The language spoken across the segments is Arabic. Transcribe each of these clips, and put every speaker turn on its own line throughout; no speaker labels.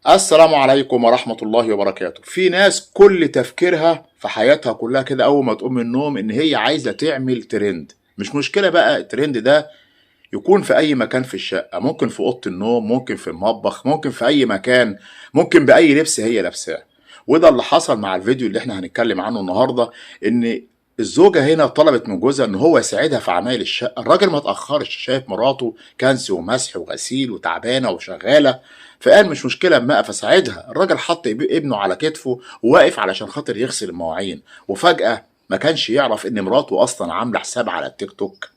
السلام عليكم ورحمة الله وبركاته. في ناس كل تفكيرها في حياتها كلها كده أول ما تقوم من النوم إن هي عايزة تعمل ترند. مش مشكلة بقى الترند ده يكون في أي مكان في الشقة، ممكن في أوضة النوم، ممكن في المطبخ، ممكن في أي مكان، ممكن بأي لبس هي لابساه. وده اللي حصل مع الفيديو اللي احنا هنتكلم عنه النهاردة. إن الزوجة هنا طلبت من جوزها إن هو يساعدها في عمايل الشقة. الراجل ما تأخرش، شايف مراته كنس ومسح وغسيل وتعبانة وشغالة، فقال مش مشكلة اما اقف اساعدها. الراجل حط ابنه على كتفه وواقف علشان خاطر يغسل المواعين، وفجأة ما كانش يعرف ان مراته اصلا عاملة حساب على التيك توك،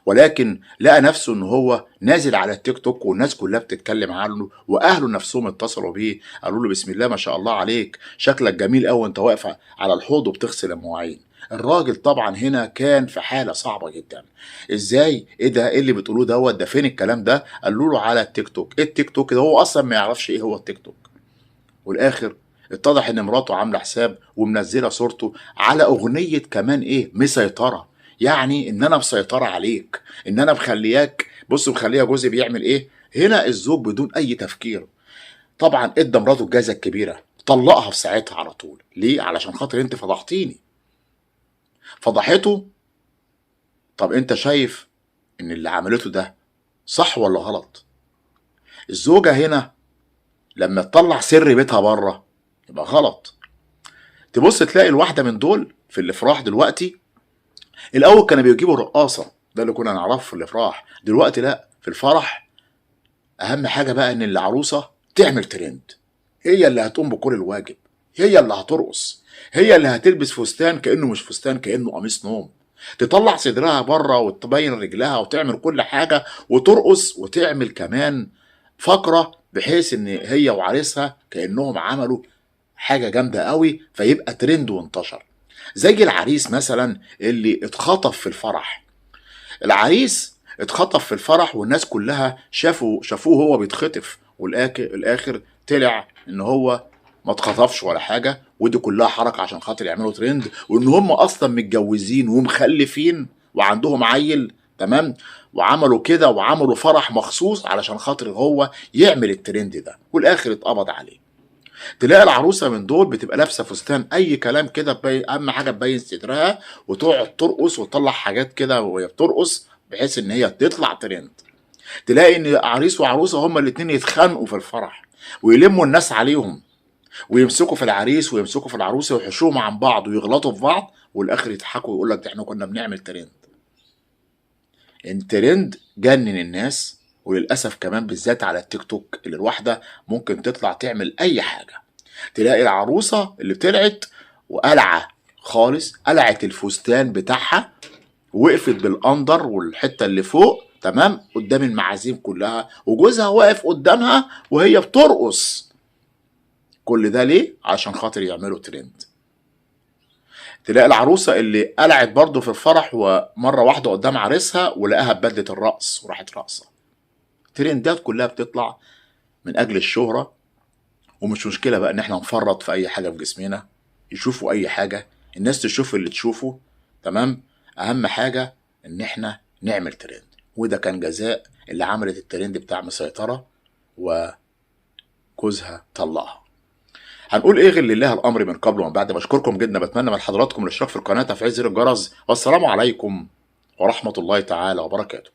ولكن لقى نفسه ان هو نازل على التيك توك والناس كلها بتتكلم عنه، واهله نفسهم اتصلوا بيه قالوا له بسم الله ما شاء الله عليك، شكلك جميل قوي وانت واقف على الحوض وبتغسل المواعين. الراجل طبعا هنا كان في حاله صعبه جدا. ازاي؟ ايه ده؟ ايه اللي بتقولوه دوت؟ ده فين الكلام ده؟ قالوا له على التيك توك. ايه التيك توك ده؟ هو اصلا ما يعرفش ايه هو التيك توك. والاخر اتضح ان مراته عامله حساب ومنزله صورته على اغنيه كمان ايه؟ مسيطره. يعني ان انا مسيطره عليك، ان انا مخلياك، بص مخليها جوزي بيعمل ايه. هنا الزوج بدون اي تفكير طبعا ادى مراته الجائزه الكبيره، طلقها في ساعتها على طول. ليه؟ علشان خاطر انت فضحتيني. فضحته. طب انت شايف ان اللي عملته ده صح ولا غلط؟ الزوجه هنا لما تطلع سر بيتها بره يبقى غلط. تبص تلاقي الواحده من دول في الافراح دلوقتي، الاول كانوا بيجيبوا رقاصه، ده اللي كنا نعرفه في الافراح. دلوقتي لا، في الفرح اهم حاجه بقى ان العروسه تعمل ترند. هي اللي هتقوم بكل الواجب، هي اللي هترقص، هي اللي هتلبس فستان كانه مش فستان، كانه قميص نوم، تطلع صدرها بره وتبين رجلها وتعمل كل حاجه وترقص، وتعمل كمان فقره بحيث ان هي وعريسها كانهم عملوا حاجه جامده قوي فيبقى ترند وانتشر. زي العريس مثلا اللي اتخطف في الفرح. العريس اتخطف في الفرح والناس كلها شافوه هو بيتخطف، والاخر طلع ان هو ما اتخطفش ولا حاجه، ودي كلها حركه عشان خاطر يعملوا ترند، وان هم اصلا متجوزين ومخلفين وعندهم عيل. تمام. وعملوا كده وعملوا فرح مخصوص علشان خاطر هو يعمل الترند ده، والاخر اتقبض عليه. تلاقي العروسه من دول بتبقى لابسه فستان اي كلام كده، اهم حاجه تبين صدرها وتقعد ترقص وتطلع حاجات كده وهي بترقص بحيث ان هي تطلع ترند. تلاقي ان عريس وعروسه هما الاتنين يتخانقوا في الفرح ويلموا الناس عليهم ويمسكوا في العريس ويمسكوا في العروسه ويحشوهم عن بعض ويغلطوا في بعض، والاخر يضحكوا ويقول لك ده احنا كنا بنعمل ترند. الترند جنن الناس، وللاسف كمان بالذات على التيك توك اللي الواحده ممكن تطلع تعمل اي حاجه. تلاقي العروسه اللي طلعت وقلعه خالص، قلعت الفستان بتاعها وقفت بالاندر والحته اللي فوق تمام قدام المعازيم كلها، وجوزها واقف قدامها وهي بترقص. كل ده ليه؟ عشان خاطر يعملوا ترند. تلاقي العروسه اللي قلعت برضه في الفرح ومره واحده قدام عريسها ولقاها ببدله الرقص وراحت رقصه. ترندات كلها بتطلع من اجل الشهره. ومش مشكله بقى ان احنا نفرط في اي حاجه في جسمنا، يشوفوا اي حاجه، الناس تشوف اللي تشوفه. تمام. اهم حاجه ان احنا نعمل ترند، وده كان جزاء اللي عملت الترند بتاع مسيطره وجوزها طلقها. هنقول ايه غير لله الامر من قبل ومن بعد. بشكركم جدا، بتمنى من حضراتكم الاشتراك في القناه وتفعيل زر الجرس، والسلام عليكم ورحمه الله تعالى وبركاته.